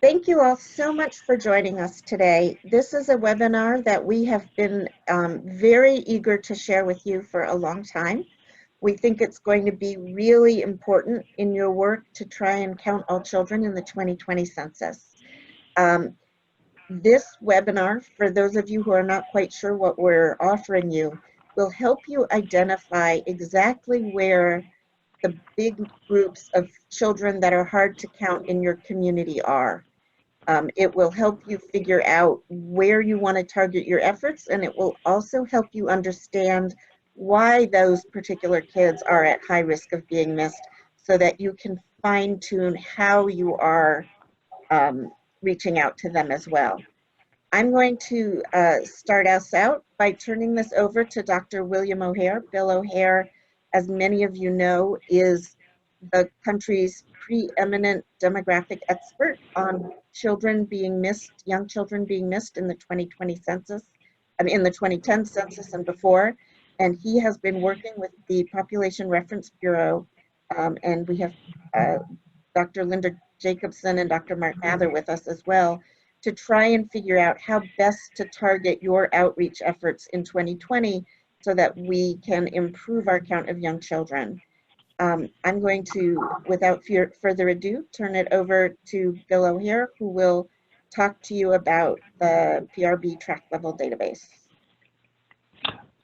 Thank you all so much for joining us today. This is a webinar that we have been very eager to share with you for a long time. We think it's going to be really important in your work to try and count all children in the 2020 census. This webinar, for those of you who are not quite sure what we're offering you, will help you identify exactly where the big groups of children that are hard to count in your community are. It will help you figure out where you want to target your efforts, and it will also help you understand why those particular kids are at high risk of being missed, so that you can fine-tune how you are reaching out to them as well. I'm going to start us out by turning this over to Dr. William O'Hare. Bill O'Hare, as many of you know, is the country's preeminent demographic expert on children being missed, young children being missed in the 2020 census, in the 2010 census and before. And he has been working with the Population Reference Bureau, and we have Dr. Linda Jacobson and Dr. Mark Mather with us as well, to try and figure out how best to target your outreach efforts in 2020 so that we can improve our count of young children. I'm going to, without further ado, turn it over to Bill O'Hare, who will talk to you about the PRB tract level database.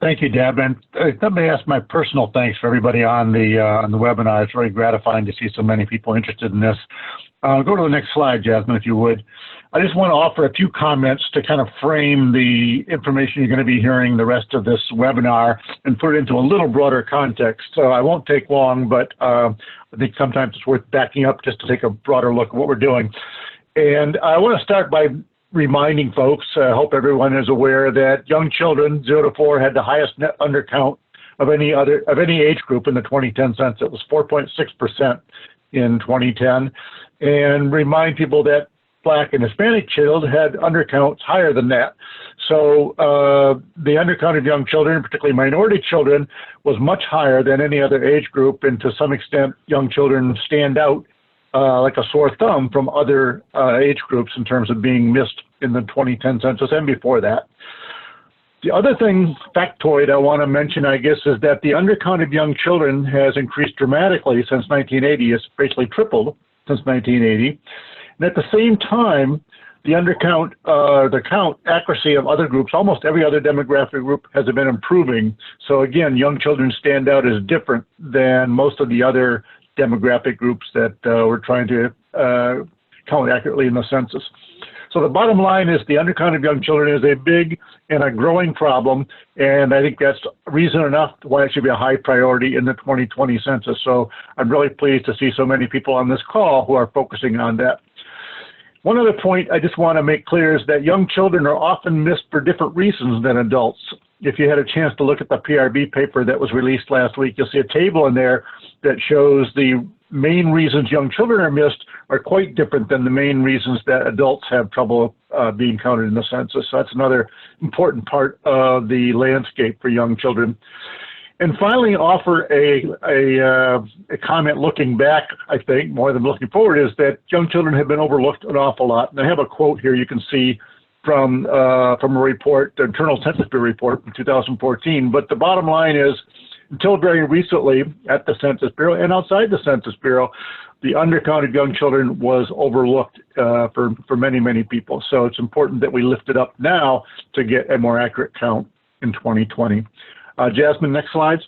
Thank you, Deb. And let me ask my personal thanks for everybody on the webinar. It's very gratifying to see so many people interested in this. Go to the next slide, Jasmine, if you would. I just want to offer a few comments to kind of frame the information you're going to be hearing the rest of this webinar and put it into a little broader context. So I won't take long, but I think sometimes it's worth backing up just to take a broader look at what we're doing. And I want to start by reminding folks, I hope everyone is aware, that young children 0 to 4 had the highest net undercount of any age group in the 2010 census. It was 4.6% in 2010, and remind people that Black and Hispanic children had undercounts higher than that. So the undercount of young children, particularly minority children, was much higher than any other age group, and to some extent, young children stand out like a sore thumb from other age groups in terms of being missed in the 2010 census and before that. The other factoid I want to mention, I guess, is that the undercount of young children has increased dramatically since 1980. It's basically tripled since 1980. And at the same time, the undercount, the count accuracy of other groups, almost every other demographic group, has been improving. So again, young children stand out as different than most of the other demographic groups that we're trying to count accurately in the census. So the bottom line is the undercount of young children is a big and a growing problem, and I think that's reason enough why it should be a high priority in the 2020 census. So I'm really pleased to see so many people on this call who are focusing on that. One other point I just want to make clear is that young children are often missed for different reasons than adults. If you had a chance to look at the PRB paper that was released last week, you'll see a table in there that shows the main reasons young children are missed are quite different than the main reasons that adults have trouble being counted in the census. So that's another important part of the landscape for young children. And finally, offer a comment looking back, I think, more than looking forward, is that young children have been overlooked an awful lot. And I have a quote here you can see from a report, the Internal Census Bureau report from 2014. But the bottom line is, until very recently at the Census Bureau and outside the Census Bureau, the undercount of young children was overlooked for many, many people. So it's important that we lift it up now to get a more accurate count in 2020. Jasmine, next slides.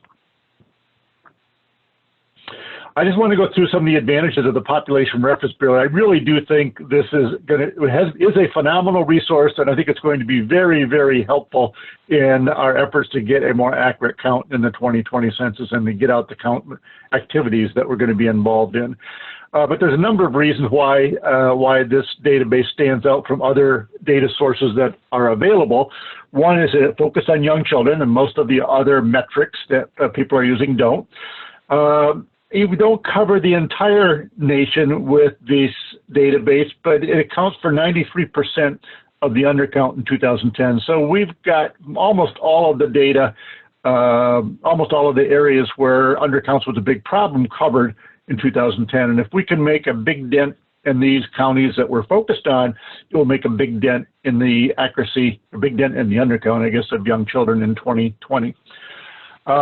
I just want to go through some of the advantages of the Population Reference Bureau. I really do think this is a phenomenal resource, and I think it's going to be very, very helpful in our efforts to get a more accurate count in the 2020 census and to get out the count activities that we're going to be involved in. But there's a number of reasons why this database stands out from other data sources that are available. One is it focused on young children, and most of the other metrics that people are using don't. We don't cover the entire nation with this database, but it accounts for 93% of the undercount in 2010. So we've got almost all of the data, almost all of the areas where undercounts was a big problem covered in 2010. And if we can make a big dent in these counties that we're focused on, it will make a big dent in the accuracy, a big dent in the undercount, I guess, of young children in 2020. The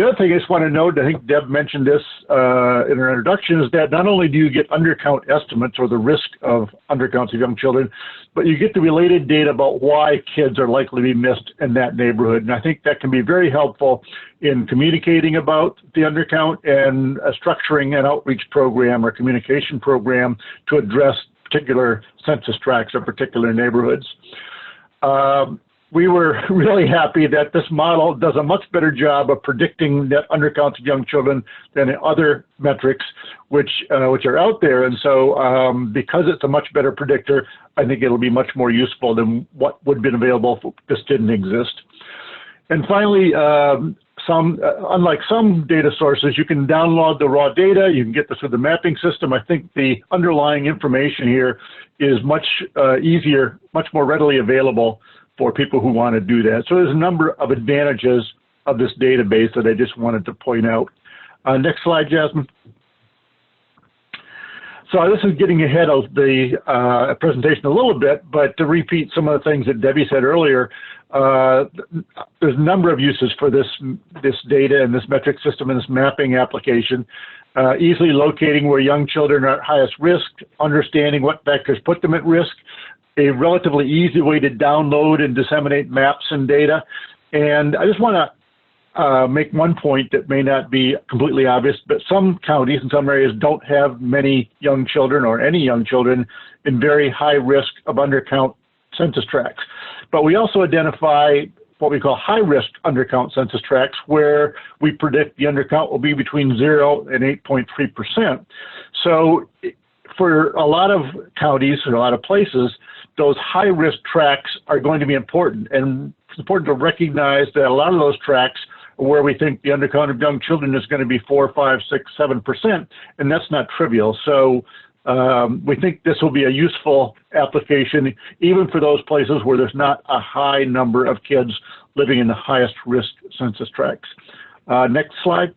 other thing I just want to note, I think Deb mentioned this in her introduction, is that not only do you get undercount estimates or the risk of undercounts of young children, but you get the related data about why kids are likely to be missed in that neighborhood. And I think that can be very helpful in communicating about the undercount and structuring an outreach program or communication program to address particular census tracts or particular neighborhoods. We were really happy that this model does a much better job of predicting net undercounts of young children than other metrics which are out there. And so because it's a much better predictor, I think it'll be much more useful than what would have been available if this didn't exist. And finally, unlike some data sources, you can download the raw data, you can get this with the mapping system. I think the underlying information here is much easier, much more readily available for people who want to do that. So there's a number of advantages of this database that I just wanted to point out. Next slide, Jasmine. So this is getting ahead of the presentation a little bit, but to repeat some of the things that Debbie said earlier, there's a number of uses for this data and this metric system and this mapping application. Easily locating where young children are at highest risk, understanding what factors put them at risk, a relatively easy way to download and disseminate maps and data. And I just want to make one point that may not be completely obvious, but some counties and some areas don't have many young children or any young children in very high risk of undercount census tracts. But we also identify what we call high risk undercount census tracts, where we predict the undercount will be between 0 and 8.3%. So for a lot of counties or a lot of places, those high-risk tracts are going to be important. And it's important to recognize that a lot of those tracts are where we think the undercount of young children is going to be 4, 5, 6, 7%, and that's not trivial. So we think this will be a useful application, even for those places where there's not a high number of kids living in the highest risk census tracts. Next slide.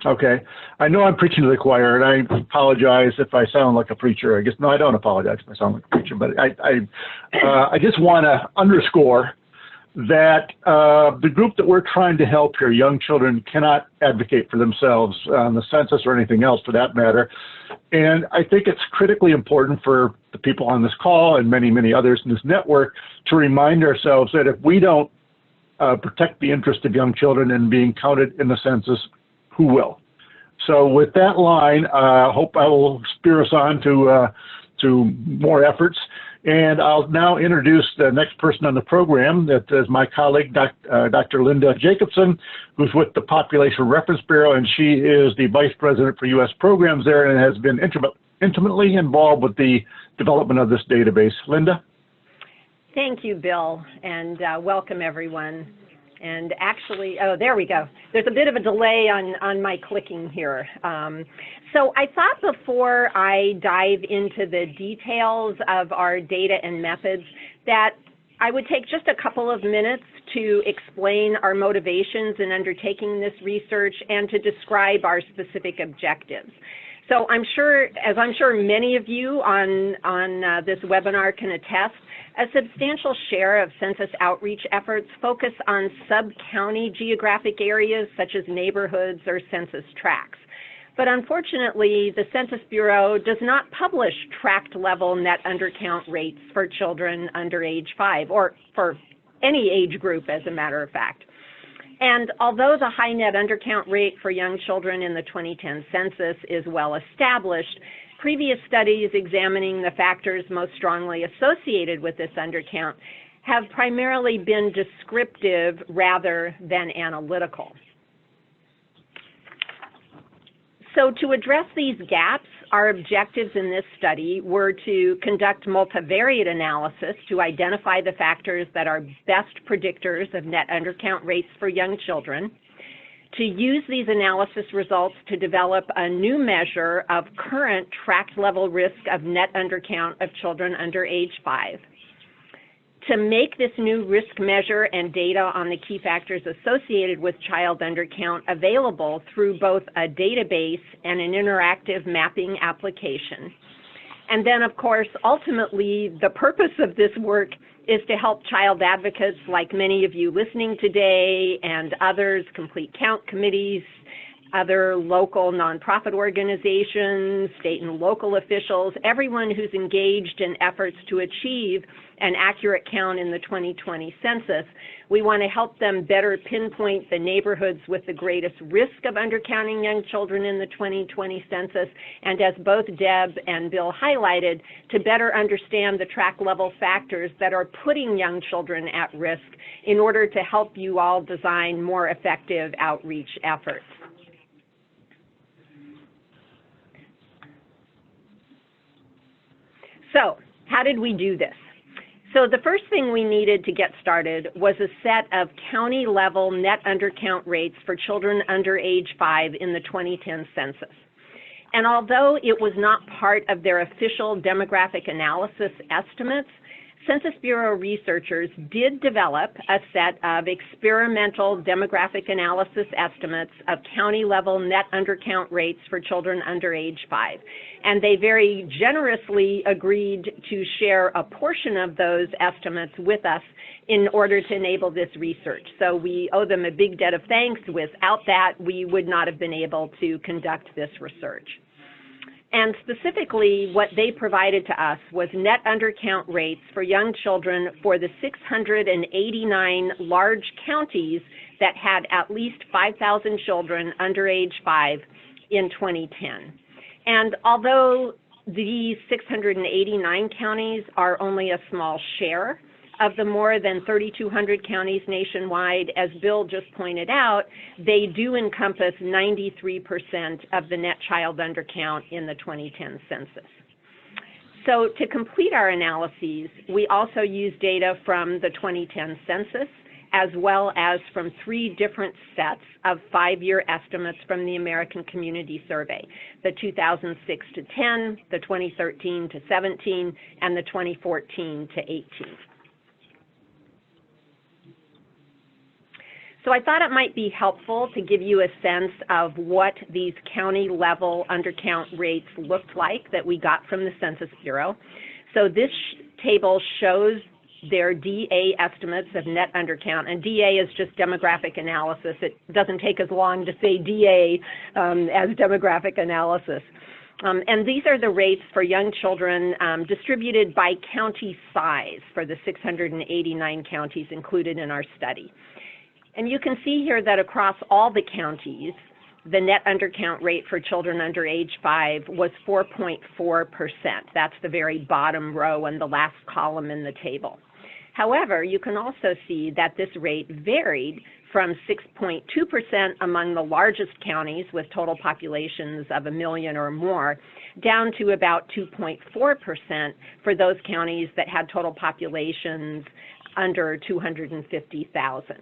Okay, I know I'm preaching to the choir, and I apologize if I sound like a preacher. I guess, no, I don't apologize if I sound like a preacher, but I just want to underscore that the group that we're trying to help here, young children, cannot advocate for themselves on the census or anything else for that matter. And I think it's critically important for the people on this call and many, many others in this network to remind ourselves that if we don't protect the interest of young children in being counted in the census, who will? So with that line, I hope I will spur us on to more efforts. And I'll now introduce the next person on the program. That is my colleague, Dr. Linda Jacobson, who's with the Population Reference Bureau, and she is the Vice President for U.S. Programs there and has been intimately involved with the development of this database. Linda? Thank you, Bill, and welcome everyone. And actually, oh, there we go. There's a bit of a delay on my clicking here. So I thought before I dive into the details of our data and methods that I would take just a couple of minutes to explain our motivations in undertaking this research and to describe our specific objectives. So I'm sure many of you on this webinar can attest, a substantial share of census outreach efforts focus on sub-county geographic areas such as neighborhoods or census tracts. But unfortunately, the Census Bureau does not publish tract-level net undercount rates for children under age 5, or for any age group, as a matter of fact. And although the high net undercount rate for young children in the 2010 census is well established, previous studies examining the factors most strongly associated with this undercount have primarily been descriptive rather than analytical. So to address these gaps, our objectives in this study were to conduct multivariate analysis to identify the factors that are best predictors of net undercount rates for young children, to use these analysis results to develop a new measure of current tract level risk of net undercount of children under age 5, To make this new risk measure and data on the key factors associated with child undercount available through both a database and an interactive mapping application. And then, of course, ultimately, the purpose of this work is to help child advocates like many of you listening today and others, complete count committees, other local nonprofit organizations, state and local officials, everyone who's engaged in efforts to achieve an accurate count in the 2020 census. We want to help them better pinpoint the neighborhoods with the greatest risk of undercounting young children in the 2020 census, and as both Deb and Bill highlighted, to better understand the tract level factors that are putting young children at risk in order to help you all design more effective outreach efforts. So, how did we do this? So the first thing we needed to get started was a set of county-level net undercount rates for children under age 5 in the 2010 census. And although it was not part of their official demographic analysis estimates, Census Bureau researchers did develop a set of experimental demographic analysis estimates of county-level net undercount rates for children under age 5. And they very generously agreed to share a portion of those estimates with us in order to enable this research. So we owe them a big debt of thanks. Without that, we would not have been able to conduct this research. And specifically, what they provided to us was net undercount rates for young children for the 689 large counties that had at least 5,000 children under age 5 in 2010. And although these 689 counties are only a small share of the more than 3,200 counties nationwide, as Bill just pointed out, they do encompass 93% of the net child undercount in the 2010 census. So to complete our analyses, we also use data from the 2010 census, as well as from 3 different sets of 5-year estimates from the American Community Survey, the 2006 to 10, the 2013 to 17, and the 2014 to 18. So I thought it might be helpful to give you a sense of what these county-level undercount rates looked like that we got from the Census Bureau. So this table shows their DA estimates of net undercount, and DA is just demographic analysis. It doesn't take as long to say DA as demographic analysis. And these are the rates for young children distributed by county size for the 689 counties included in our study. And you can see here that across all the counties, the net undercount rate for children under age 5 was 4.4%. That's the very bottom row and the last column in the table. However, you can also see that this rate varied from 6.2% among the largest counties with total populations of 1 million or more, down to about 2.4% for those counties that had total populations under 250,000.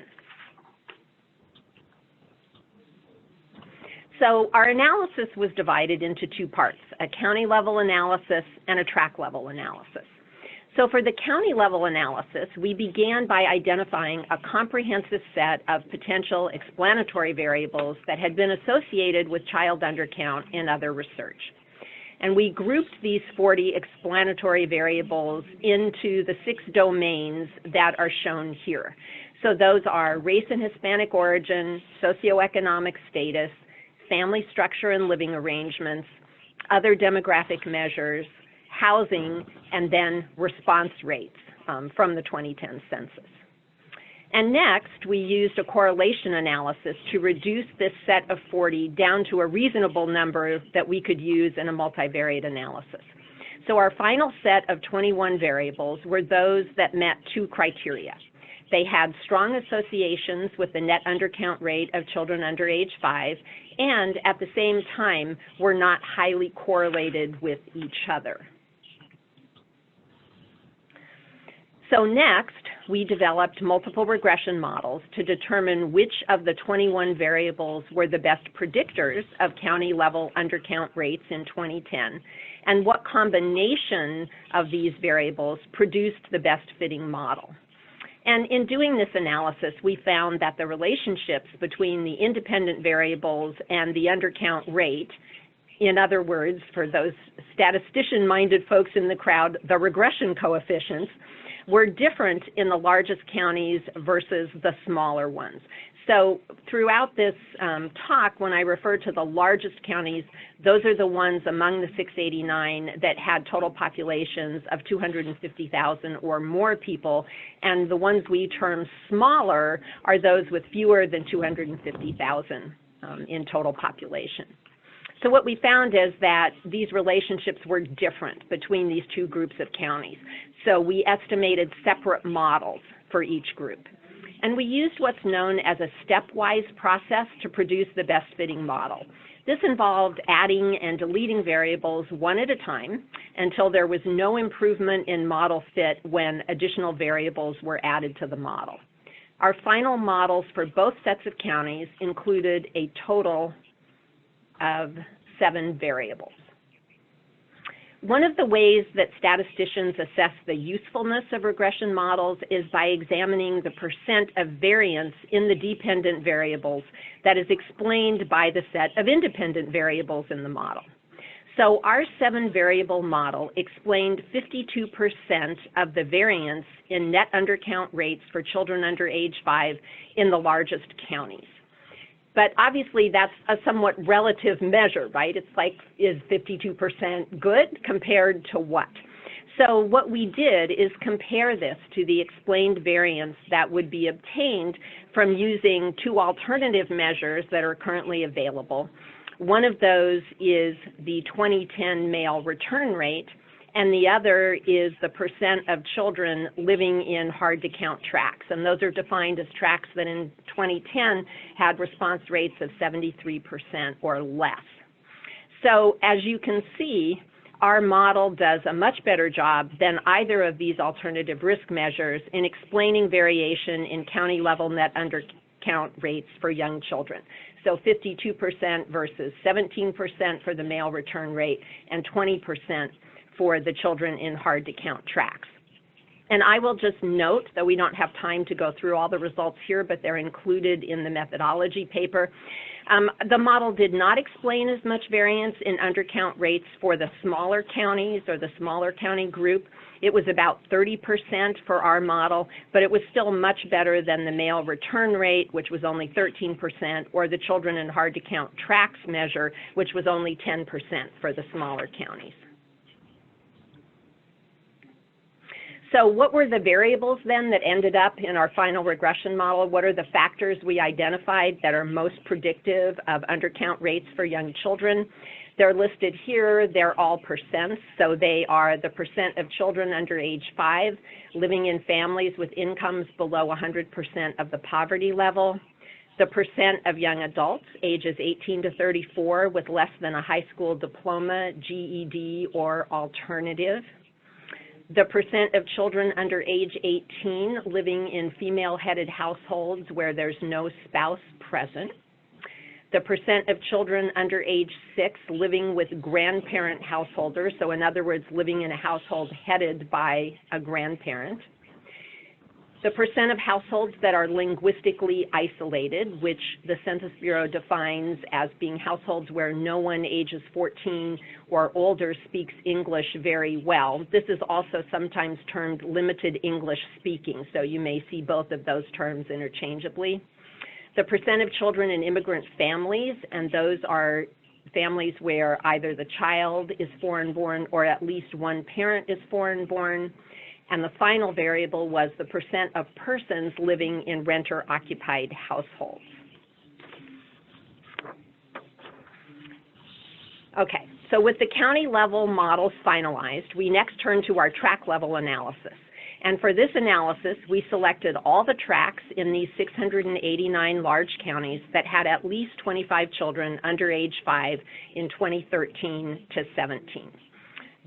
So our analysis was divided into 2 parts, a county-level analysis and a tract-level analysis. So for the county-level analysis, we began by identifying a comprehensive set of potential explanatory variables that had been associated with child undercount in other research. And we grouped these 40 explanatory variables into the 6 domains that are shown here. So those are race and Hispanic origin, socioeconomic status, family structure and living arrangements, other demographic measures, housing, and then response rates from the 2010 census. And next, we used a correlation analysis to reduce this set of 40 down to a reasonable number that we could use in a multivariate analysis. So our final set of 21 variables were those that met 2 criteria. They had strong associations with the net undercount rate of children under age 5, and at the same time were not highly correlated with each other. So next, we developed multiple regression models to determine which of the 21 variables were the best predictors of county-level undercount rates in 2010. and what combination of these variables produced the best fitting model. And in doing this analysis, we found that the relationships between the independent variables and the undercount rate, in other words, for those statistician-minded folks in the crowd, the regression coefficients, were different in the largest counties versus the smaller ones. So throughout this talk, when I refer to the largest counties, those are the ones among the 689 that had total populations of 250,000 or more people, and the ones we term smaller are those with fewer than 250,000 in total population. So what we found is that these relationships were different between these two groups of counties. So we estimated separate models for each group. And we used what's known as a stepwise process to produce the best fitting model. This involved adding and deleting variables one at a time until there was no improvement in model fit when additional variables were added to the model. Our final models for both sets of counties included a total of 7 variables. One of the ways that statisticians assess the usefulness of regression models is by examining the percent of variance in the dependent variables that is explained by the set of independent variables in the model. So our 7-variable model explained 52% of the variance in net undercount rates for children under age 5 in the largest counties. But obviously that's a somewhat relative measure, right? It's like, is 52% good compared to what? So what we did is compare this to the explained variance that would be obtained from using 2 alternative measures that are currently available. One of those is the 2010 male return rate, and the other is the percent of children living in hard-to-count tracts. And those are defined as tracts that in 2010 had response rates of 73% or less. So as you can see, our model does a much better job than either of these alternative risk measures in explaining variation in county-level net undercount rates for young children. So 52% versus 17% for the male return rate and 20% for the children in hard-to-count tracts. And I will just note, though we don't have time to go through all the results here, but they're included in the methodology paper. The model did not explain as much variance in undercount rates for the smaller counties or the smaller county group. It was about 30% for our model, but it was still much better than the male return rate, which was only 13%, or the children in hard-to-count tracts measure, which was only 10% for the smaller counties. So what were the variables then that ended up in our final regression model? What are the factors we identified that are most predictive of undercount rates for young children? They're listed here. They're all percents. So they are the percent of children under age 5 living in families with incomes below 100% of the poverty level, the percent of young adults ages 18 to 34 with less than a high school diploma, GED, or alternative, the percent of children under age 18 living in female-headed households where there's no spouse present, the percent of children under age 6 living with grandparent householders, so in other words, living in a household headed by a grandparent, the percent of households that are linguistically isolated, which the Census Bureau defines as being households where no one ages 14 or older speaks English very well. This is also sometimes termed limited English speaking, so you may see both of those terms interchangeably. The percent of children in immigrant families, and those are families where either the child is foreign-born or at least one parent is foreign-born. And the final variable was the percent of persons living in renter-occupied households. Okay, so with the county level models finalized, we next turn to our tract level analysis. And for this analysis, we selected all the tracts in these 689 large counties that had at least 25 children under age 5 in 2013 to 17.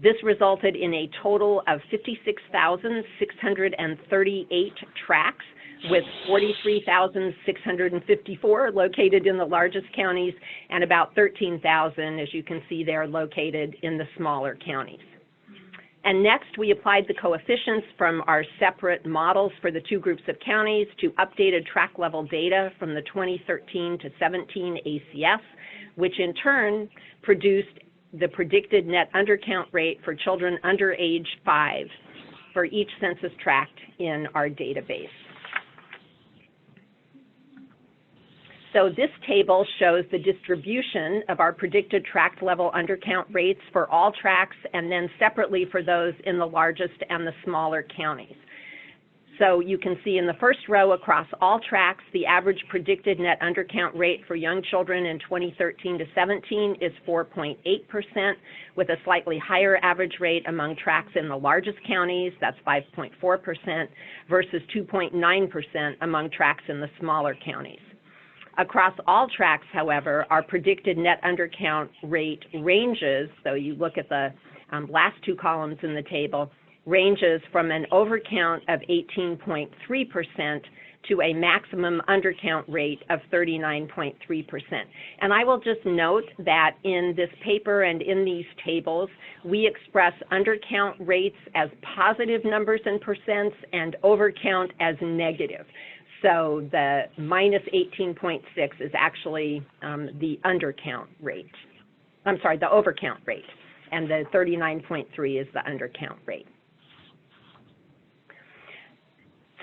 This resulted in a total of 56,638 tracts with 43,654 located in the largest counties and about 13,000, as you can see there, located in the smaller counties. And next, we applied the coefficients from our separate models for the two groups of counties to updated tract level data from the 2013 to 17 ACS, which in turn produced the predicted net undercount rate for children under age 5 for each census tract in our database. So this table shows the distribution of our predicted tract level undercount rates for all tracts and then separately for those in the largest and the smaller counties. So you can see in the first row across all tracts, the average predicted net undercount rate for young children in 2013 to 17 is 4.8%, with a slightly higher average rate among tracts in the largest counties, that's 5.4%, versus 2.9% among tracts in the smaller counties. Across all tracts, however, our predicted net undercount rate ranges, so you look at the last two columns in the table, ranges from an overcount of 18.3% to a maximum undercount rate of 39.3%. And I will just note that in this paper and in these tables, we express undercount rates as positive numbers and percents and overcount as negative. So the minus 18.6 is actually the undercount rate. I'm sorry, the overcount rate, and the 39.3 is the undercount rate.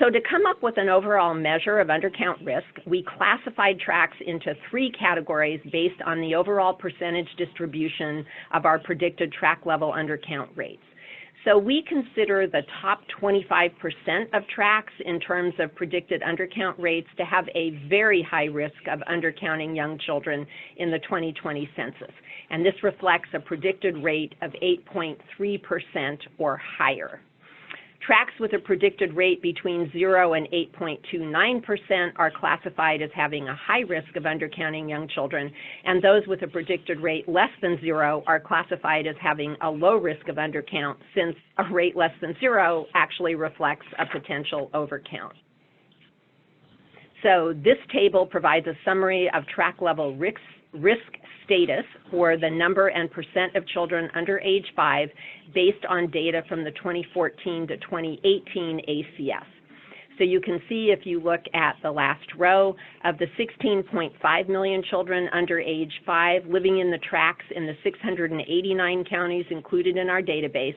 So to come up with an overall measure of undercount risk, we classified tracts into 3 categories based on the overall percentage distribution of our predicted tract level undercount rates. So we consider the top 25% of tracts in terms of predicted undercount rates to have a very high risk of undercounting young children in the 2020 census. And this reflects a predicted rate of 8.3% or higher. Tracts with a predicted rate between 0 and 8.29% are classified as having a high risk of undercounting young children, and those with a predicted rate less than 0 are classified as having a low risk of undercount, since a rate less than 0 actually reflects a potential overcount. So this table provides a summary of tract level risk status for the number and percent of children under age 5 based on data from the 2014 to 2018 ACS. So you can see, if you look at the last row, of the 16.5 million children under age 5 living in the tracts in the 689 counties included in our database,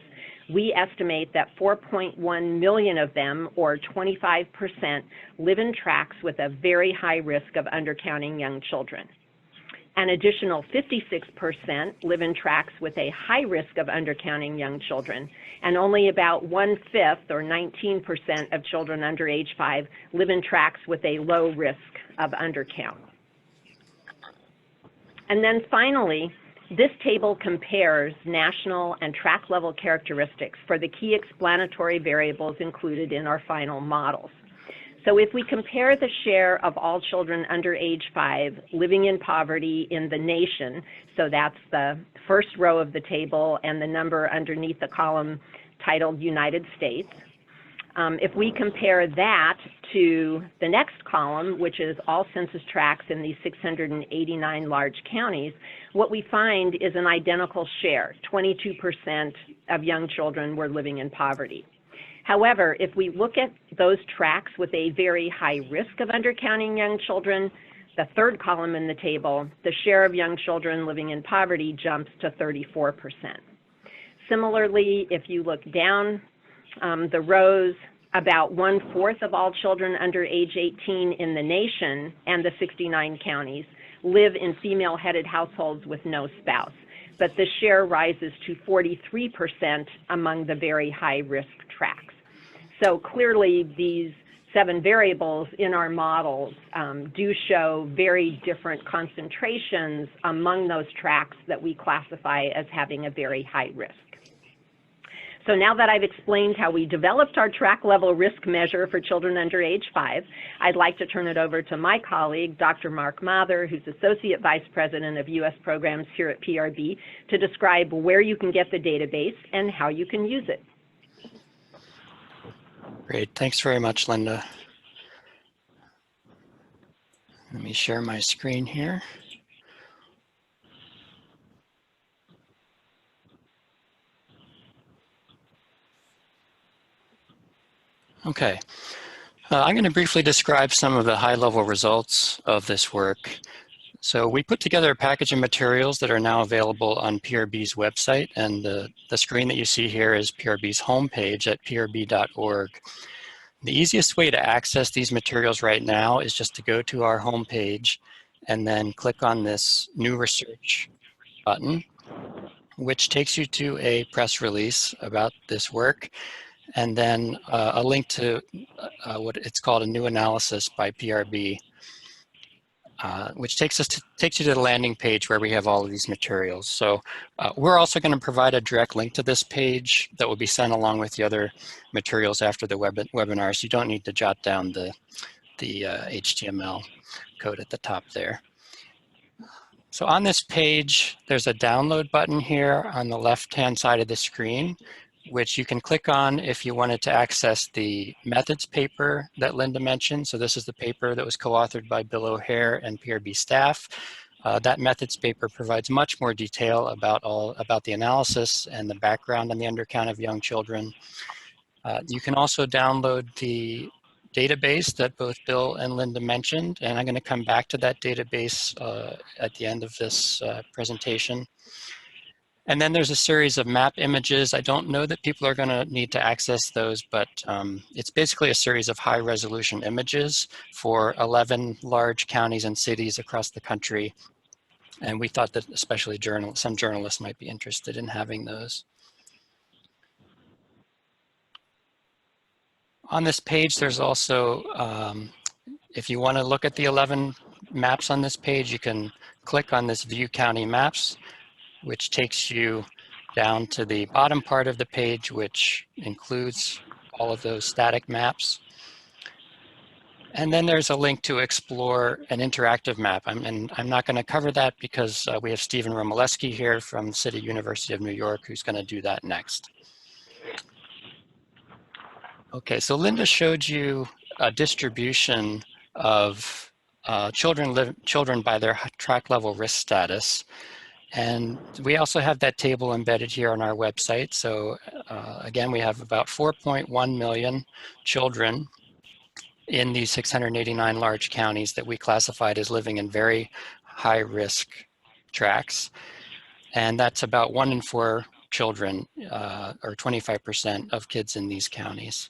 we estimate that 4.1 million of them, or 25%, live in tracts with a very high risk of undercounting young children. An additional 56% live in tracts with a high risk of undercounting young children, and only about 1/5, or 19%, of children under age 5 live in tracts with a low risk of undercount. And then finally, this table compares national and tract level characteristics for the key explanatory variables included in our final models. So if we compare the share of all children under age 5 living in poverty in the nation, so that's the first row of the table and the number underneath the column titled United States, if we compare that to the next column, which is all census tracts in these 689 large counties, what we find is an identical share. 22% of young children were living in poverty. However, if we look at those tracts with a very high risk of undercounting young children, the third column in the table, the share of young children living in poverty jumps to 34%. Similarly, if you look down the rows, about 1/4 of all children under age 18 in the nation and the 69 counties live in female-headed households with no spouse, but the share rises to 43% among the very high-risk tracts. So clearly, these 7 variables in our models do show very different concentrations among those tracts that we classify as having a very high risk. So now that I've explained how we developed our tract level risk measure for children under age 5, I'd like to turn it over to my colleague, Dr. Mark Mather, who's Associate Vice President of U.S. Programs here at PRB, to describe where you can get the database and how you can use it. Great, thanks very much, Linda. Let me share my screen here. Okay, I'm going to briefly describe some of the high-level results of this work. So we put together a package of materials that are now available on PRB's website, and the screen that you see here is PRB's homepage at prb.org. The easiest way to access these materials right now is just to go to our homepage and then click on this New Research button, which takes you to a press release about this work, and then a link to what it's called a new analysis by PRB, which takes you to the landing page where we have all of these materials. So we're also going to provide a direct link to this page that will be sent along with the other materials after the webinar, so you don't need to jot down the HTML code at the top there. So on this page, there's a download button here on the left-hand side of the screen, which you can click on if you wanted to access the methods paper that Linda mentioned. So this is the paper that was co-authored by Bill O'Hare and PRB staff. That methods paper provides much more detail about the analysis and the background on the undercount of young children. You can also download the database that both Bill and Linda mentioned, and I'm going to come back to that database at the end of this presentation. And then there's a series of map images. I don't know that people are going to need to access those, but it's basically a series of high resolution images for 11 large counties and cities across the country. And we thought that especially some journalists might be interested in having those. On this page, there's also, if you want to look at the 11 maps on this page, you can click on this View County Maps, which takes you down to the bottom part of the page, which includes all of those static maps. And then there's a link to explore an interactive map. And I'm not going to cover that because we have Stephen Romoleski here from City University of New York who's going to do that next. Okay, so Linda showed you a distribution of children by their tract level risk status. And we also have that table embedded here on our website. So again, we have about 4.1 million children in these 689 large counties that we classified as living in very high risk tracts. And that's about 1 in 4 children, or 25% of kids in these counties.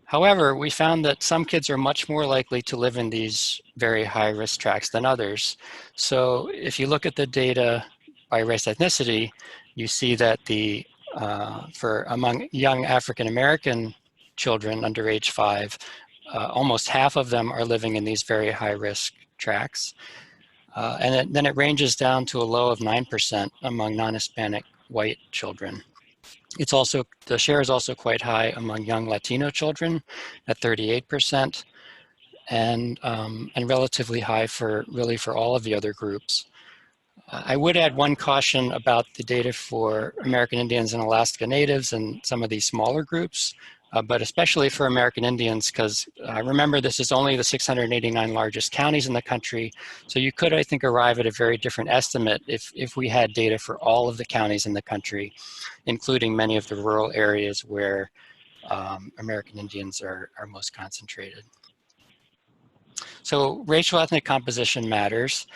However, we found that some kids are much more likely to live in these very high risk tracts than others. So if you look at the data by race ethnicity, you see that for among young African American children under age 5, almost half of them are living in these very high risk tracts. And then it ranges down to a low of 9% among non-Hispanic white children. It's also, the share is also quite high among young Latino children at 38%, and relatively high for all of the other groups. I would add one caution about the data for American Indians and Alaska Natives and some of these smaller groups, but especially for American Indians, because remember, this is only the 689 largest counties in the country. So you could, I think, arrive at a very different estimate if we had data for all of the counties in the country, including many of the rural areas where American Indians are most concentrated. So racial ethnic composition matters.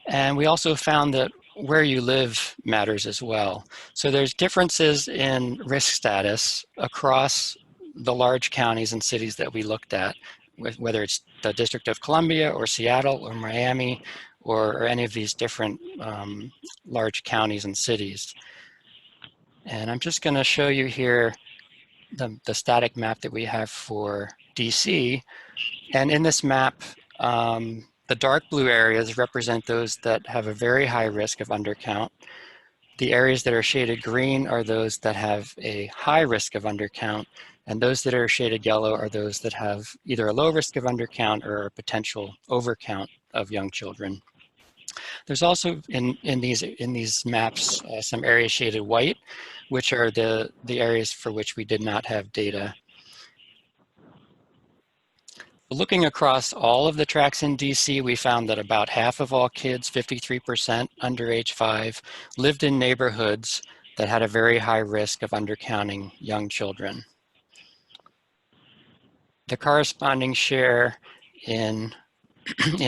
And we also found that where you live matters as well. So there's differences in risk status across the large counties and cities that we looked at, whether it's the District of Columbia or Seattle or Miami or any of these different large counties and cities. And I'm just going to show you here the static map that we have for DC. And in this map, the dark blue areas represent those that have a very high risk of undercount. The areas that are shaded green are those that have a high risk of undercount, and those that are shaded yellow are those that have either a low risk of undercount or a potential overcount of young children. There's also in these maps some areas shaded white, which are the areas for which we did not have data. Looking across all of the tracts in DC, we found that about half of all kids, 53% under age 5, lived in neighborhoods that had a very high risk of undercounting young children. The corresponding share in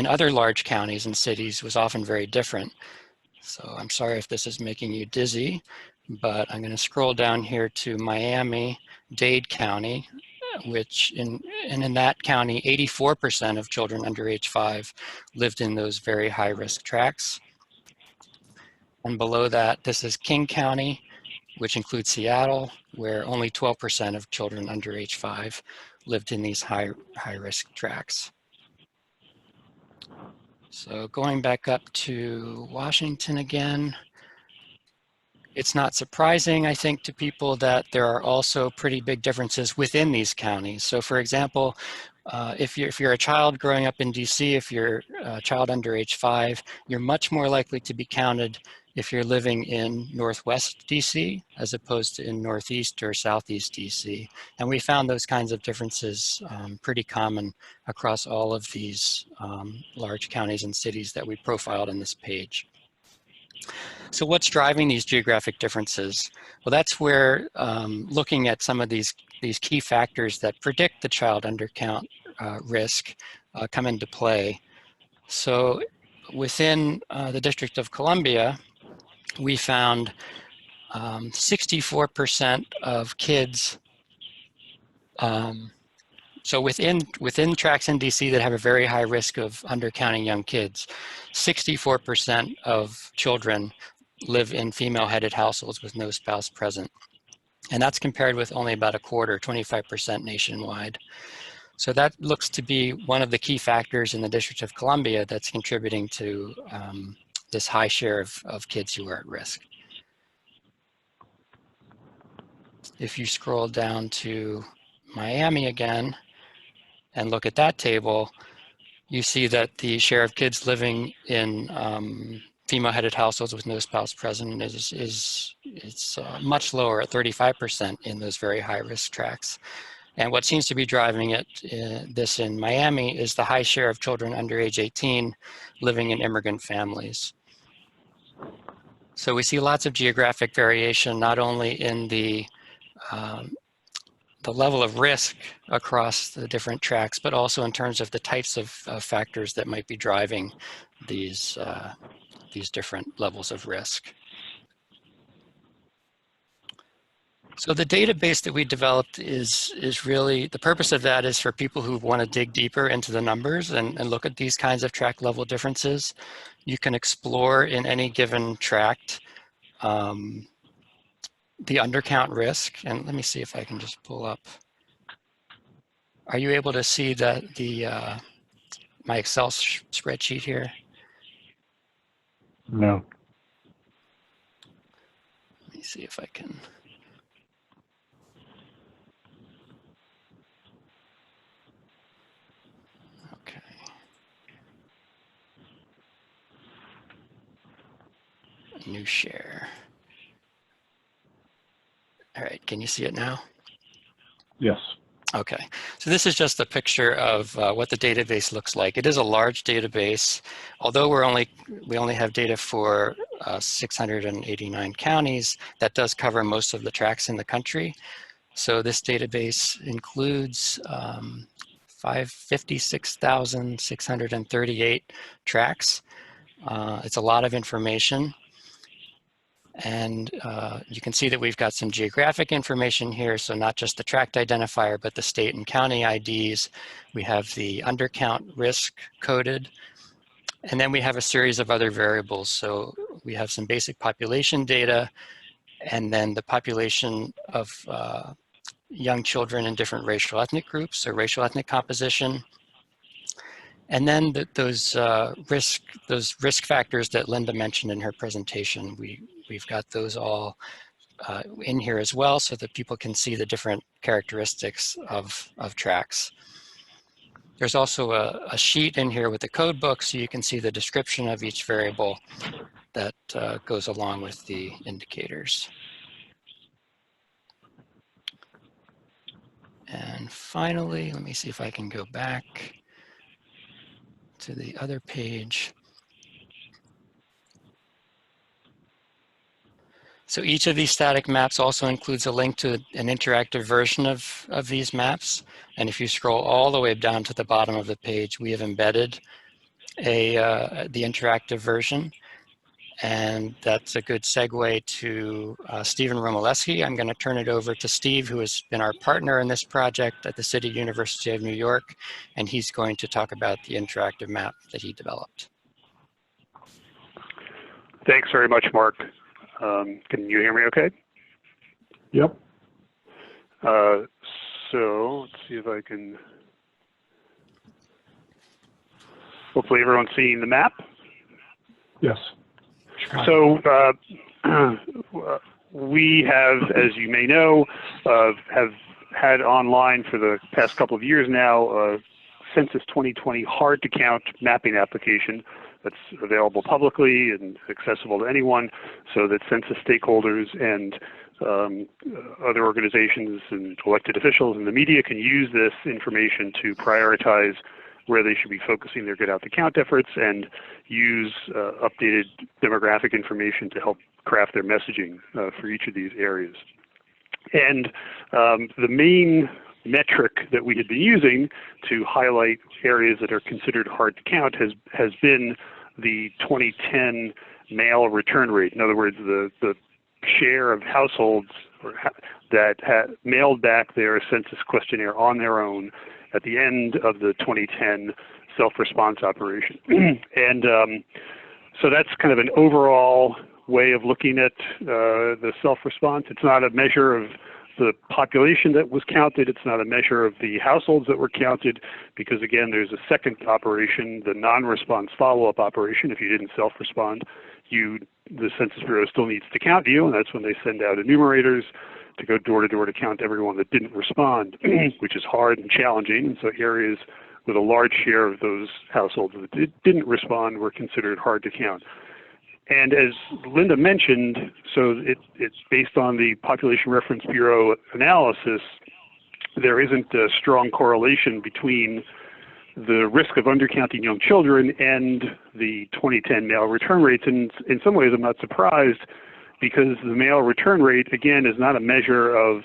other large counties and cities was often very different. So I'm sorry if this is making you dizzy, but I'm going to scroll down here to Miami-Dade County, which in that county, 84% of children under age 5 lived in those very high-risk tracts. And below that, this is King County, which includes Seattle, where only 12% of children under age 5 lived in these high-risk tracts. So going back up to Washington again, it's not surprising, I think, to people that there are also pretty big differences within these counties. So for example, if you're a child growing up in DC, if you're a child under age 5, you're much more likely to be counted if you're living in Northwest DC as opposed to in Northeast or Southeast DC. And we found those kinds of differences pretty common across all of these large counties and cities that we profiled in this page. So what's driving these geographic differences? Well, that's where looking at some of these key factors that predict the child undercount risk come into play. So within the District of Columbia, we found 64% of kids, so within tracts in DC that have a very high risk of undercounting young kids, 64% of children live in female-headed households with no spouse present. And that's compared with only about a quarter, 25% nationwide. So that looks to be one of the key factors in the District of Columbia that's contributing to this high share of kids who are at risk. If you scroll down to Miami again and look at that table, you see that the share of kids living in female-headed households with no spouse present is much lower at 35% in those very high-risk tracts. And what seems to be driving this in Miami is the high share of children under age 18 living in immigrant families. So we see lots of geographic variation, not only in the level of risk across the different tracts, but also in terms of the types of factors that might be driving these different levels of risk. So the database that we developed is really, the purpose of that is for people who want to dig deeper into the numbers and look at these kinds of tract level differences. You can explore in any given tract the undercount risk, and let me see if I can just pull up. Are you able to see my Excel spreadsheet here? No. Let me see if I can. Okay. New share. All right, can you see it now? Yes. Okay, so this is just a picture of what the database looks like. It is a large database. Although we only have data for 689 counties, that does cover most of the tracts in the country. So this database includes 56,638 tracts. It's a lot of information. And you can see that we've got some geographic information here, so not just the tract identifier, but the state and county IDs. We have the undercount risk coded, and then we have a series of other variables. So we have some basic population data, and then the population of young children in different racial ethnic groups, or racial ethnic composition. And then those risk factors that Linda mentioned in her presentation, we've got those all in here as well, so that people can see the different characteristics of tracts. There's also a sheet in here with the code book, so you can see the description of each variable that goes along with the indicators. And And finally, let me see if I can go back to the other page. So each of these static maps also includes a link to an interactive version of these maps. And if you scroll all the way down to the bottom of the page, we have embedded the interactive version. And that's a good segue to Stephen Romoleski. I'm going to turn it over to Steve, who has been our partner in this project at the City University of New York, and he's going to talk about the interactive map that he developed. Thanks very much, Mark. Can you hear me okay? Yep. So let's see if I can, hopefully everyone's seeing the map. Yes. So we have, as you may know, have had online for the past couple of years now, Census 2020 hard to count mapping application that's available publicly and accessible to anyone, so that census stakeholders and other organizations and elected officials and the media can use this information to prioritize where they should be focusing their get out the count efforts and use updated demographic information to help craft their messaging for each of these areas. And the main metric that we had been using to highlight areas that are considered hard to count has been the 2010 mail return rate. In other words, the share of households that had mailed back their census questionnaire on their own at the end of the 2010 self-response operation. And so that's kind of an overall way of looking at the self-response. It's not a measure of the population that was counted. It's not a measure of the households that were counted, because again, there's a second operation, the non-response follow-up operation. If you didn't self-respond, the Census Bureau still needs to count you, and that's when they send out enumerators to go door to door to count everyone that didn't respond, which is hard and challenging. And so areas with a large share of those households that didn't respond were considered hard to count. And as Linda mentioned, so it's based on the Population Reference Bureau analysis, there isn't a strong correlation between the risk of undercounting young children and the 2010 mail return rates. And in some ways, I'm not surprised, because the mail return rate, again, is not a measure of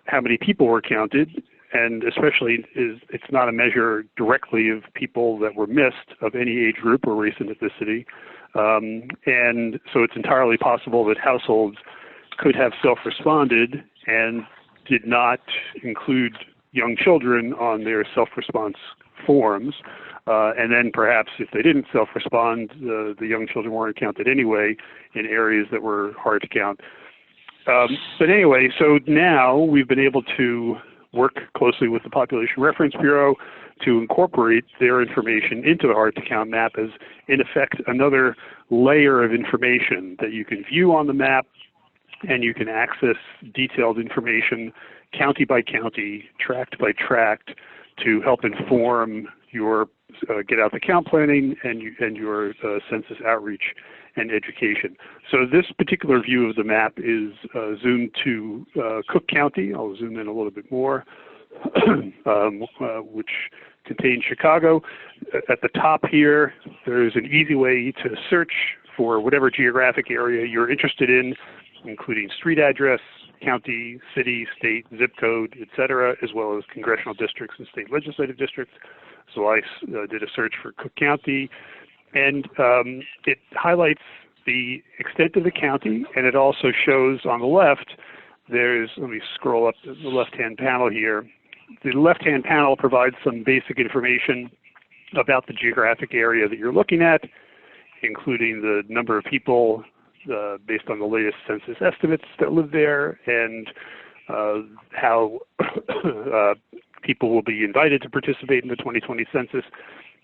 how many people were counted, and especially it's not a measure directly of people that were missed of any age group or race and ethnicity. And so it's entirely possible that households could have self-responded and did not include young children on their self-response forms. And then perhaps if they didn't self-respond, the young children weren't counted anyway in areas that were hard to count. But anyway, so now we've been able to work closely with the Population Reference Bureau to incorporate their information into the hard to count map as, in effect, another layer of information that you can view on the map, and you can access detailed information county by county, tract by tract, to help inform your get out the count planning and your census outreach and education. So this particular view of the map is zoomed to Cook County. I'll zoom in a little bit more, which contains Chicago. At the top here, there's an easy way to search for whatever geographic area you're interested in, including street address, county, city, state, zip code, etc., as well as congressional districts and state legislative districts. So I did a search for Cook County, and it highlights the extent of the county, and it also shows on the left, let me scroll up to the left-hand panel here. The left-hand panel provides some basic information about the geographic area that you're looking at, including the number of people based on the latest census estimates that live there, and how people will be invited to participate in the 2020 census.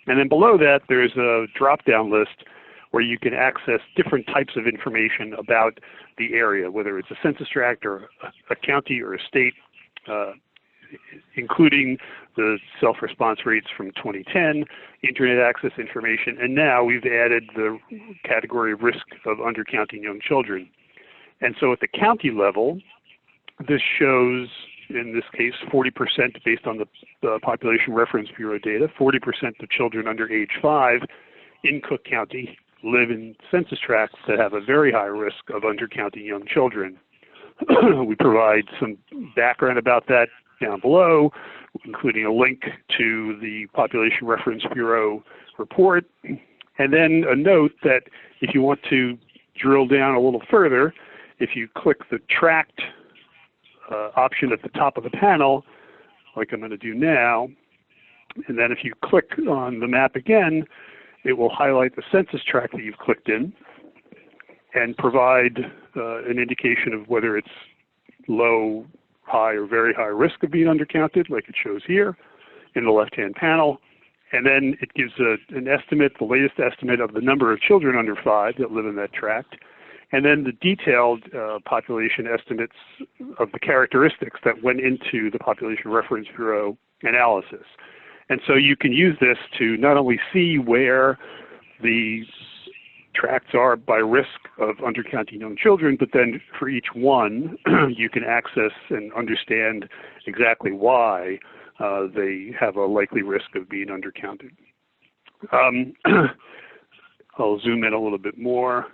And then below that, there's a drop-down list where you can access different types of information about the area, whether it's a census tract or a county or a state, including the self-response rates from 2010, internet access information, and now we've added the category of risk of undercounting young children. And so at the county level, this shows in this case 40% based on the Population Reference Bureau data, 40% of children under age 5 in Cook County live in census tracts that have a very high risk of undercounting young children. We provide some background about that down below, including a link to the Population Reference Bureau report, and then a note that if you want to drill down a little further, if you click the tract option at the top of the panel, like I'm going to do now, and then if you click on the map again, it will highlight the census tract that you've clicked in and provide an indication of whether it's low, high, or very high risk of being undercounted, like it shows here in the left-hand panel. And then it gives an estimate, the latest estimate of the number of children under 5 that live in that tract, and then the detailed population estimates of the characteristics that went into the Population Reference Bureau analysis. And so you can use this to not only see where the tracts are by risk of undercounting young children, but then for each one, you can access and understand exactly why they have a likely risk of being undercounted. I'll zoom in a little bit more.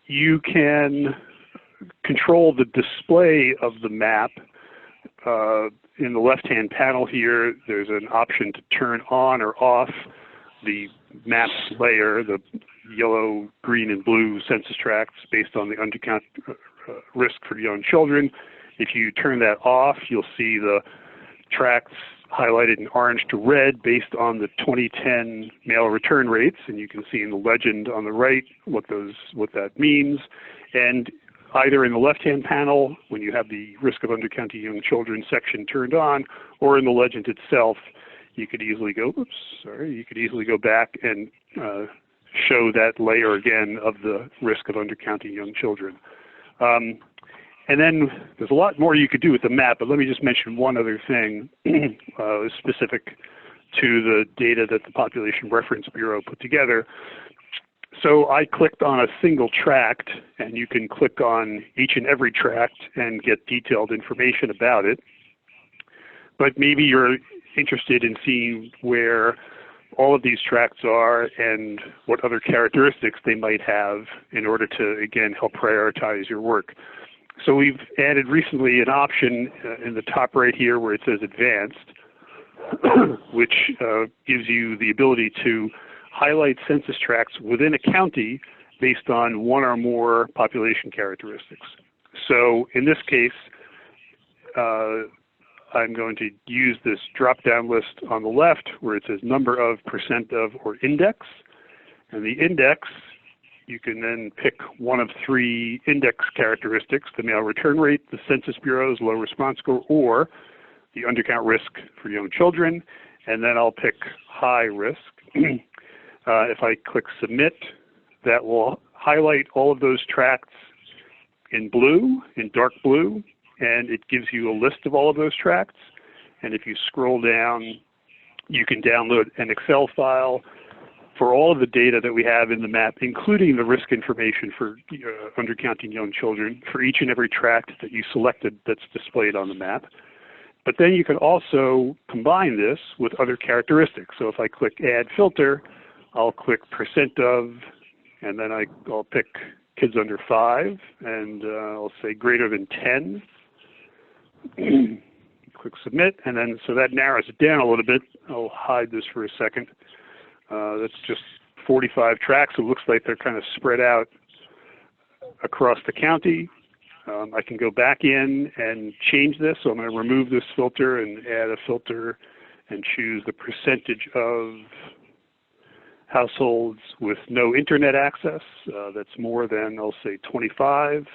You can control the display of the map. In the left-hand panel here, there's an option to turn on or off the maps layer, the yellow, green, and blue census tracts based on the undercount risk for young children. If you turn that off, you'll see the tracts highlighted in orange to red based on the 2010 mail return rates, and you can see in the legend on the right what that means. And either in the left-hand panel, when you have the risk of undercounting young children section turned on, or in the legend itself, you could easily go, you could easily go back and show that layer again of the risk of undercounting young children. And then there's a lot more you could do with the map, but let me just mention one other thing specific to the data that the Population Reference Bureau put together. So I clicked on a single tract, and you can click on each and every tract and get detailed information about it. But maybe you're interested in seeing where all of these tracts are and what other characteristics they might have in order to, again, help prioritize your work. So we've added recently an option in the top right here where it says Advanced, which gives you the ability to highlight census tracts within a county based on one or more population characteristics. So in this case, I'm going to use this drop-down list on the left where it says number of, percent of, or index. And the index, you can then pick one of 3 index characteristics, the mail return rate, the Census Bureau's low response score, or the undercount risk for young children. And then I'll pick high risk. If I click Submit, that will highlight all of those tracts in blue, in dark blue, and it gives you a list of all of those tracts. And if you scroll down, you can download an Excel file for all of the data that we have in the map, including the risk information for undercounting young children for each and every tract that you selected that's displayed on the map. But then you can also combine this with other characteristics. So if I click Add Filter, I'll click percent of, and then I'll pick kids under 5, and I'll say greater than 10. Click Submit, and then so that narrows it down a little bit. I'll hide this for a second. That's just 45 tracts. It looks like they're kind of spread out across the county. I can go back in and change this. So I'm going to remove this filter and add a filter and choose the percentage of households with no internet access. That's more than, I'll say, 25.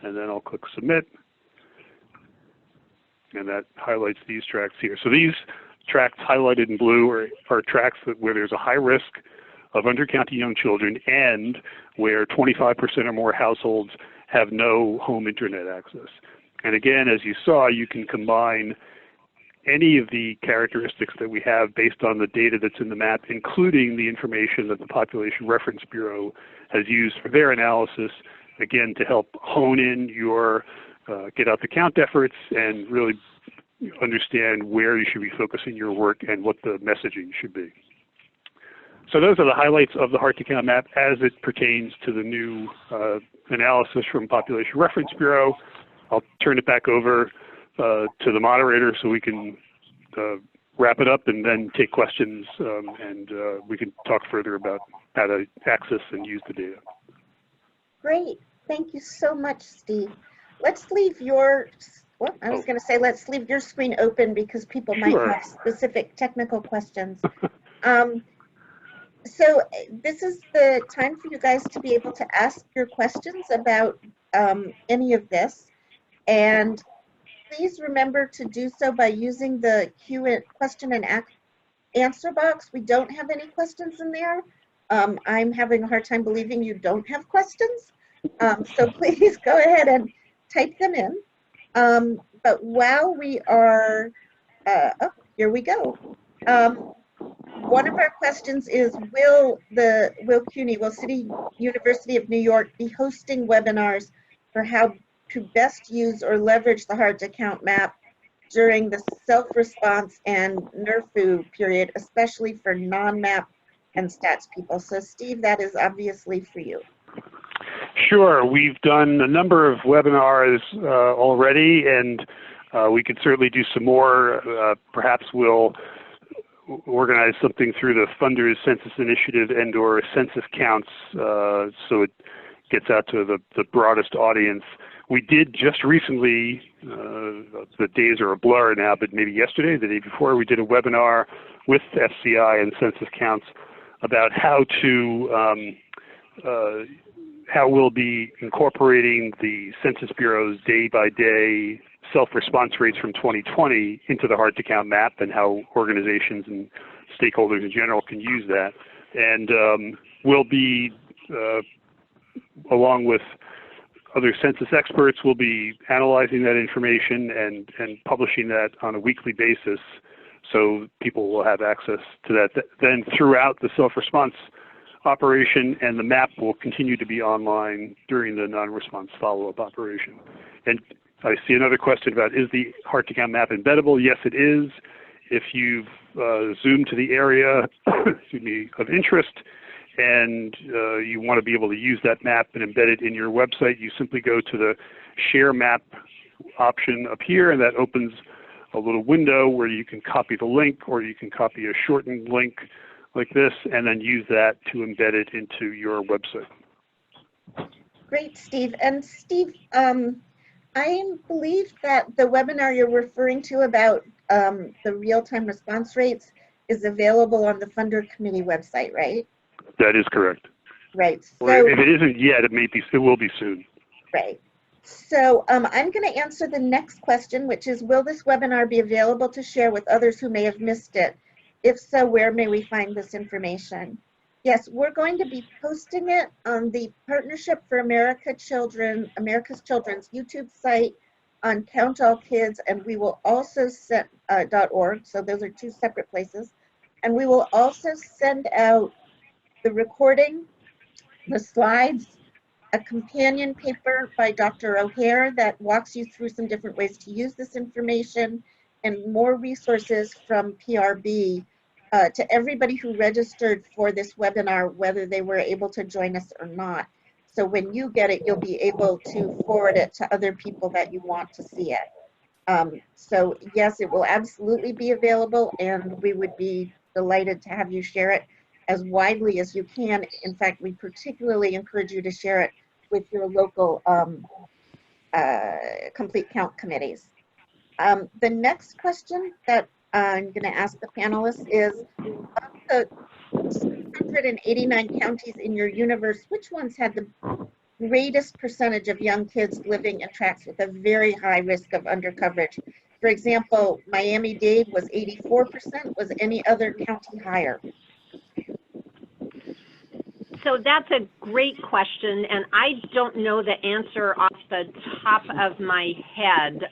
And then I'll click Submit. And that highlights these tracts here. So these tracts highlighted in blue are tracts where there's a high risk of undercounting young children and where 25% or more households have no home internet access. And again, as you saw, you can combine any of the characteristics that we have based on the data that's in the map, including the information that the Population Reference Bureau has used for their analysis again, to help hone in your get out the count efforts and really understand where you should be focusing your work and what the messaging should be. So those are the highlights of the hard to count map as it pertains to the new analysis from Population Reference Bureau. I'll turn it back over to the moderator so we can wrap it up and then take questions, and we can talk further about how to access and use the data. Great. Thank you so much, Steve. Let's leave your, well, I was going to say let's leave your screen open because people might have specific technical questions. So this is the time for you guys to be able to ask your questions about any of this. And please remember to do so by using the question and answer box. We don't have any questions in there. I'm having a hard time believing you don't have questions. So please go ahead and type them in. But while we are, oh, here we go. One of our questions is, will City University of New York be hosting webinars for how to best use or leverage the hard to count map during the self-response and NERFU period, especially for non-map and stats people? So Steve, that is obviously for you. Sure, we've done a number of webinars already, and we could certainly do some more. Perhaps we'll organize something through the Funders Census Initiative and or Census Counts so it gets out to the broadest audience. We did just recently, the days are a blur now, but maybe yesterday, the day before, we did a webinar with FCI and Census Counts about how we'll be incorporating the Census Bureau's day-by-day self-response rates from 2020 into the hard-to-count map, and how organizations and stakeholders in general can use that. And we'll be, along with other census experts, will be analyzing that information and publishing that on a weekly basis, so people will have access to that. Then throughout the self-response operation, and the map will continue to be online during the non-response follow-up operation. And I see another question about, is the hard-to-count map embeddable? Yes, it is. If you've zoomed to the area excuse me, of interest, and you want to be able to use that map and embed it in your website, you simply go to the Share Map option up here, and that opens a little window where you can copy the link, or you can copy a shortened link like this, and then use that to embed it into your website. Great, Steve. And Steve, I believe that the webinar you're referring to about the real-time response rates is available on the Funder Committee website, right? That is correct. Right. So, or if it isn't yet, it will be soon. Right. So I'm going to answer the next question, which is, will this webinar be available to share with others who may have missed it? If so, where may we find this information? Yes, we're going to be posting it on the Partnership for America's Children's YouTube site on Count All Kids, and we will also send .org. So those are two separate places, and we will also send out the recording, the slides, a companion paper by Dr. O'Hare that walks you through some different ways to use this information, and more resources from PRB to everybody who registered for this webinar, whether they were able to join us or not. So when you get it, you'll be able to forward it to other people that you want to see it. So yes, it will absolutely be available, and we would be delighted to have you share it as widely as you can. In fact, we particularly encourage you to share it with your local complete count committees. The next question that I'm going to ask the panelists is, of the 189 counties in your universe, which ones had the greatest percentage of young kids living in tracts with a very high risk of undercoverage? For example, Miami-Dade was 84%. Was any other county higher? So that's a great question, and I don't know the answer off the top of my head.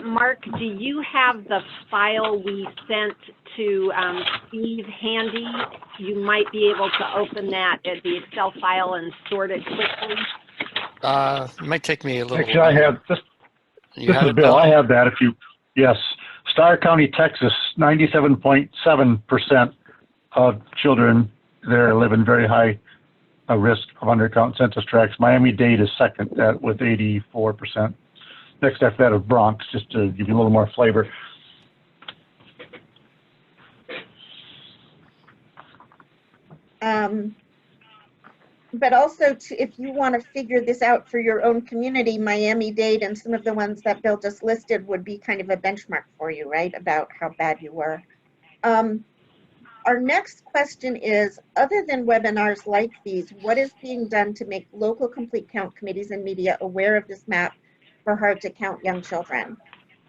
Mark, do you have the file we sent to Steve handy? You might be able to open that as the Excel file and sort it quickly. It might take me a little Actually, while. I have this. You This have is it, Bill. Bill? I have that. If you, yes, Starr County, Texas, 97.7% of children there live in very high risk of undercount census tracts. Miami-Dade is second with 84%. Next after that is Bronx, just to give you a little more flavor. But also, if you want to figure this out for your own community, Miami-Dade and some of the ones that Bill just listed would be kind of a benchmark for you, right, about how bad you were. Our next question is, other than webinars like these, what is being done to make local complete count committees and media aware of this map for hard to count young children?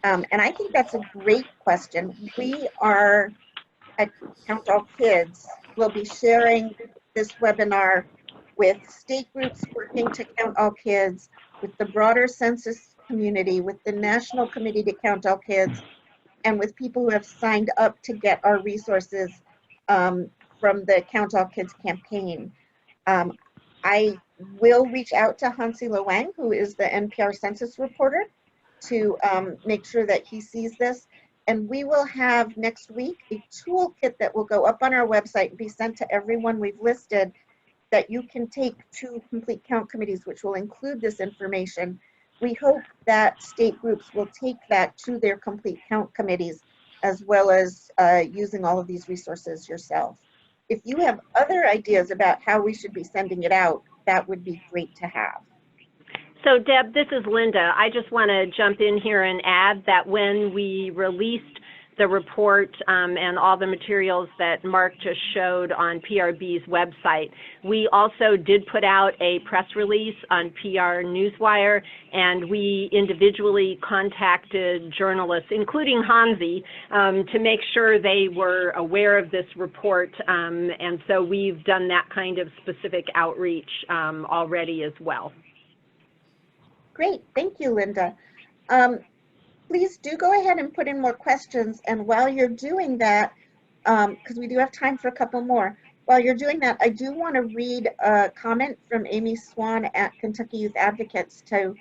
And I think that's a great question. We are at Count All Kids will be sharing this webinar with state groups working to count all kids, with the broader census community, with the National Committee to Count All Kids, and with people who have signed up to get our resources from the Count All Kids campaign. I will reach out to Hansi Lewang, who is the NPR census reporter, to make sure that he sees this. And we will have next week a toolkit that will go up on our website and be sent to everyone we've listed that you can take to complete count committees, which will include this information. We hope that state groups will take that to their complete count committees, as well as using all of these resources yourself. If you have other ideas about how we should be sending it out, that would be great to have. So Deb, this is Linda. I just want to jump in here and add that when we released the report and all the materials that Mark just showed on PRB's website, we also did put out a press release on PR Newswire, and we individually contacted journalists, including Hansi, to make sure they were aware of this report, and so we've done that kind of specific outreach already as well. Great, thank you, Linda. Please do go ahead and put in more questions, and while you're doing that, because we do have time for a couple more, while you're doing that, I do want to read a comment from Amy Swan at Kentucky Youth Advocates to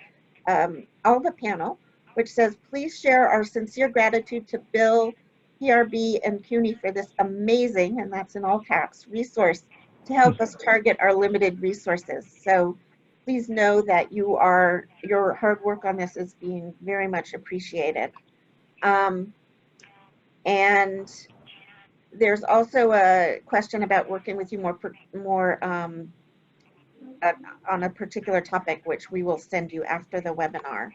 all the panel, which says, please share our sincere gratitude to Bill, PRB, and CUNY for this amazing, and that's in all caps, resource to help us target our limited resources. So please know that your hard work on this is being very much appreciated. And there's also a question about working with you more on a particular topic, which we will send you after the webinar.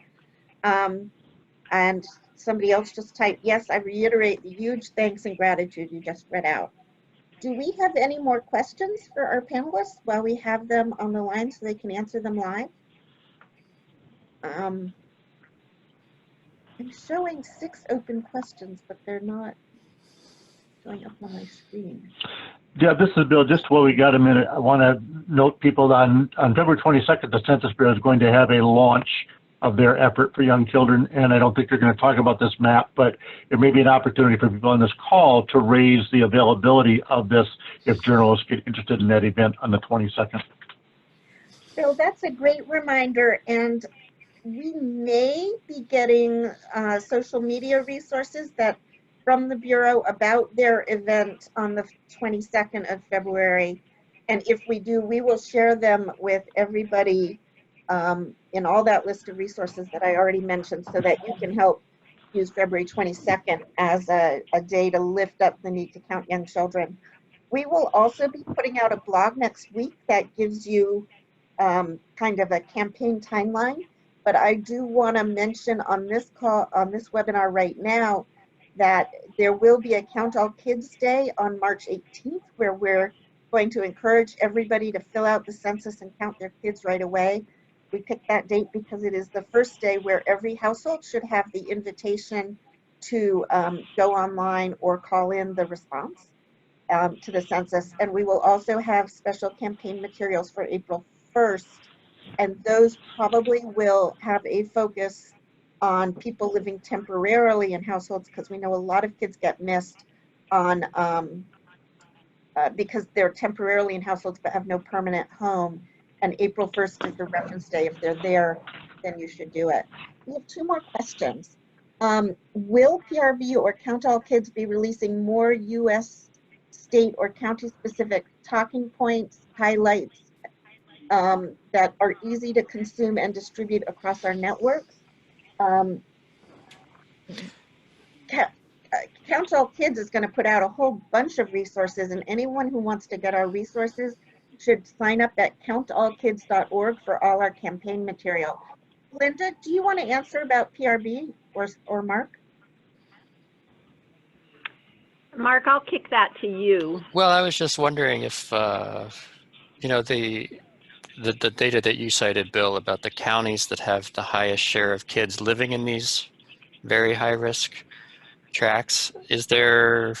And somebody else just typed, yes, I reiterate the huge thanks and gratitude you just read out. Do we have any more questions for our panelists while we have them on the line so they can answer them live? I'm showing 6 open questions, but they're not showing up on my screen. Yeah, this is Bill. Just while we got a minute, I want to note people on February 22nd, the Census Bureau is going to have a launch of their effort for young children, and I don't think they're going to talk about this map, but it may be an opportunity for people on this call to raise the availability of this if journalists get interested in that event on the 22nd. Bill, that's a great reminder, and we may be getting social media resources from the Bureau about their event on the 22nd of February, and if we do, we will share them with everybody in all that list of resources that I already mentioned, so that you can help use February 22nd as a day to lift up the need to count young children. We will also be putting out a blog next week that gives you kind of a campaign timeline, but I do want to mention on this webinar right now that there will be a Count All Kids Day on March 18th, where we're going to encourage everybody to fill out the census and count their kids right away. We picked that date because it is the first day where every household should have the invitation to go online or call in the response to the census. And we will also have special campaign materials for April 1st, and those probably will have a focus on people living temporarily in households, because we know a lot of kids get missed on because they're temporarily in households but have no permanent home. and April 1st is the reference day. If they're there, then you should do it. We have 2 more questions. Will PRB or Count All Kids be releasing more U.S. state or county specific talking points, highlights that are easy to consume and distribute across our networks? Count All Kids is going to put out a whole bunch of resources, and anyone who wants to get our resources should sign up at countallkids.org for all our campaign material. Linda, do you want to answer about PRB or Mark? Mark, I'll kick that to you. Well, I was just wondering if, you know, the data that you cited, Bill, about the counties that have the highest share of kids living in these very high-risk tracts, is there,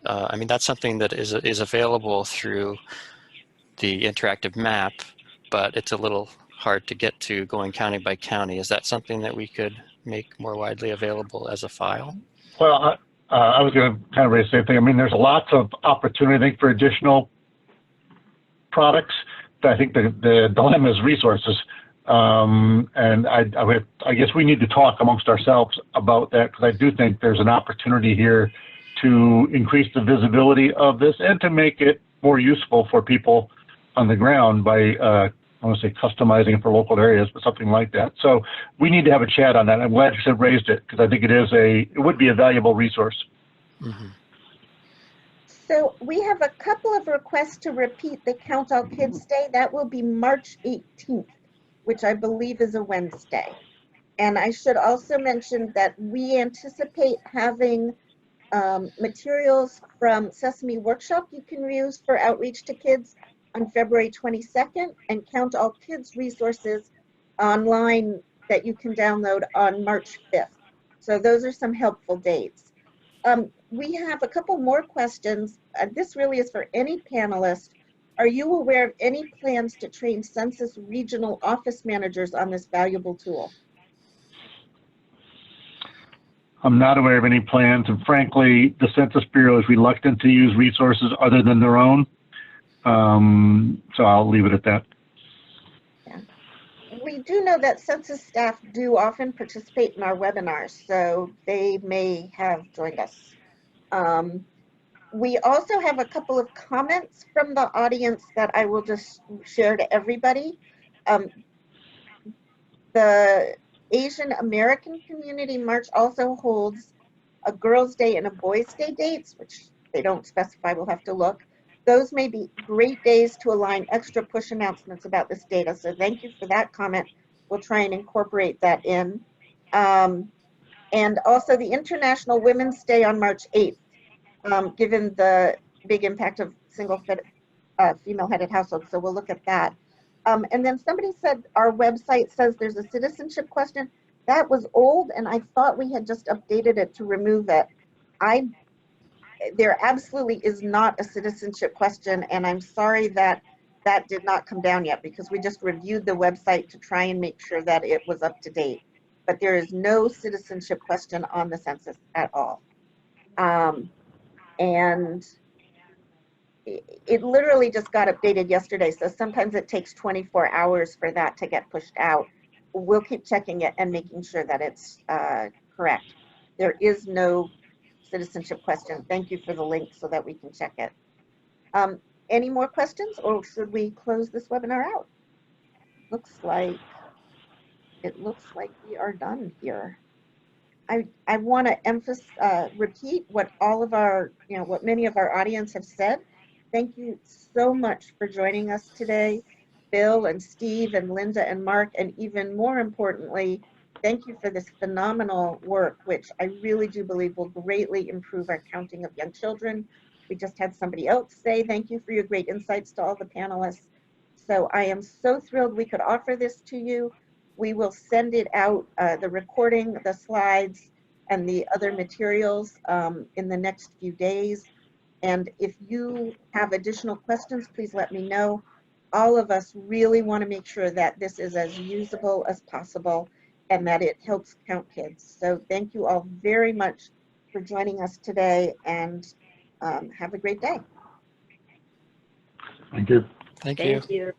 I mean, that's something that is available through the interactive map, but it's a little hard to get to going county by county. Is that something that we could make more widely available as a file? Well, I was going to kind of raise the same thing. I mean, there's lots of opportunity, I think, for additional products. But I think the dilemma is resources. And I guess we need to talk amongst ourselves about that, because I do think there's an opportunity here to increase the visibility of this and to make it more useful for people on the ground by, I want to say customizing it for local areas, but something like that. So we need to have a chat on that. I'm glad you said raised it, because I think it would be a valuable resource. Mm-hmm. So we have a couple of requests to repeat the Count All Kids Day. That will be March 18th, which I believe is a Wednesday. And I should also mention that we anticipate having materials from Sesame Workshop you can use for outreach to kids on February 22nd, and Count All Kids resources online that you can download on March 5th. So those are some helpful dates. We have a couple more questions. This really is for any panelist. Are you aware of any plans to train Census regional office managers on this valuable tool? I'm not aware of any plans, and frankly, the Census Bureau is reluctant to use resources other than their own. So I'll leave it at that. Yeah. We do know that Census staff do often participate in our webinars, so they may have joined us. We also have a couple of comments from the audience that I will just share to everybody. The Asian American Community March also holds a Girls' Day and a Boys' Day dates, which they don't specify, we'll have to look. Those may be great days to align extra push announcements about this data. So thank you for that comment. We'll try and incorporate that in. And also the International Women's Day on March 8th, given the big impact of single female-headed households. So we'll look at that. And then somebody said our website says there's a citizenship question. That was old, and I thought we had just updated it to remove it. There absolutely is not a citizenship question, and I'm sorry that that did not come down yet, because we just reviewed the website to try and make sure that it was up to date. But there is no citizenship question on the census at all. And it literally just got updated yesterday, so sometimes it takes 24 hours for that to get pushed out. We'll keep checking it and making sure that it's correct. There is no citizenship question. Thank you for the link so that we can check it. Any more questions, or should we close this webinar out? It looks like we are done here. I want to repeat what all of our, what many of our audience have said. Thank you so much for joining us today, Bill and Steve and Linda and Mark, and even more importantly, thank you for this phenomenal work, which I really do believe will greatly improve our counting of young children. We just had somebody else say thank you for your great insights to all the panelists. So I am so thrilled we could offer this to you. We will send it out, the recording, the slides, and the other materials in the next few days. And if you have additional questions, please let me know. All of us really want to make sure that this is as usable as possible and that it helps count kids. So thank you all very much for joining us today, and have a great day. Thank you. Thank you. Thank you.